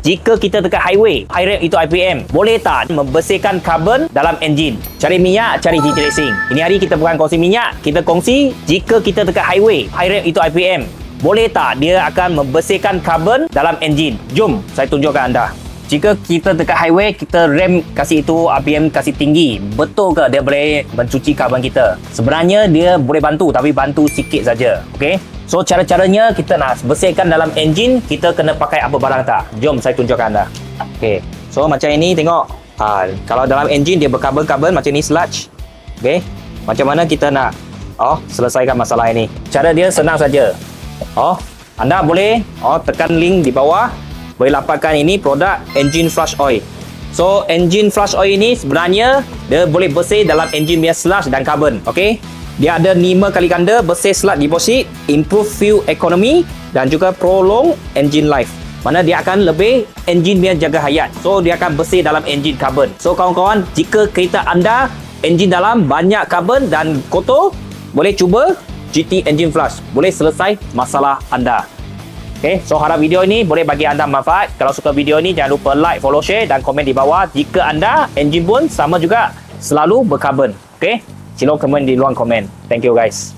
jika kita dekat highway, high rate itu IPM, boleh tak membersihkan karbon dalam enjin? Cari minyak, cari GT Racing. Ini hari kita bukan kongsi minyak, kita kongsi jika kita dekat highway, high rate itu IPM, boleh tak dia akan membersihkan karbon dalam enjin? Jom saya tunjukkan anda. Jika kita dekat highway, kita rem kasih itu RPM kasih tinggi, betul ke dia boleh mencuci karbon kita? Sebenarnya dia boleh bantu, tapi bantu sikit saja. Okey. So cara-caranya kita nak bersihkan dalam enjin, kita kena pakai apa barang tak? Jom saya tunjukkan anda. Okey. So macam ini tengok. Kalau dalam enjin dia berkarbon-karbon macam ni sludge. Okey. Macam mana kita nak selesaikan masalah ini? Cara dia senang saja. Anda boleh tekan link di bawah. Boleh dapatkan ini produk engine flush oil. So engine flush oil ini sebenarnya dia boleh bersih dalam engine punya sludge dan karbon. Okey. Dia ada 5 kali ganda bersih sludge deposit, improve fuel economy dan juga prolong engine life. Mana dia akan lebih engine punya jaga hayat. So dia akan bersih dalam engine karbon. So kawan-kawan, jika kereta anda engine dalam banyak karbon dan kotor, boleh cuba GT Engine Flush. Boleh selesai masalah anda. Okay, so harap video ini boleh bagi anda manfaat. Kalau suka video ini, jangan lupa like, follow, share dan komen di bawah. Jika anda engine pun sama juga selalu berkarbon. Okay, sila komen di ruang komen. Thank you guys.